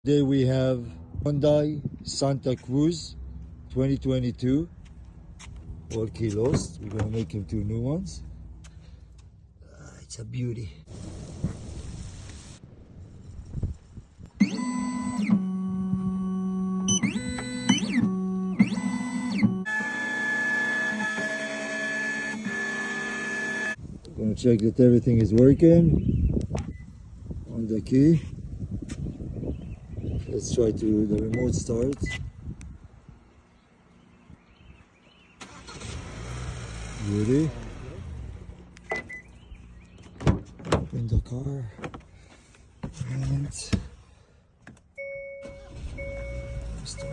Today we have Hyundai Santa Cruz 2022. All kilos. We're gonna make him 2 new ones. It's a beauty. Gonna check that everything is working on the key. Let's try to the remote start. Beauty. Open the car and start.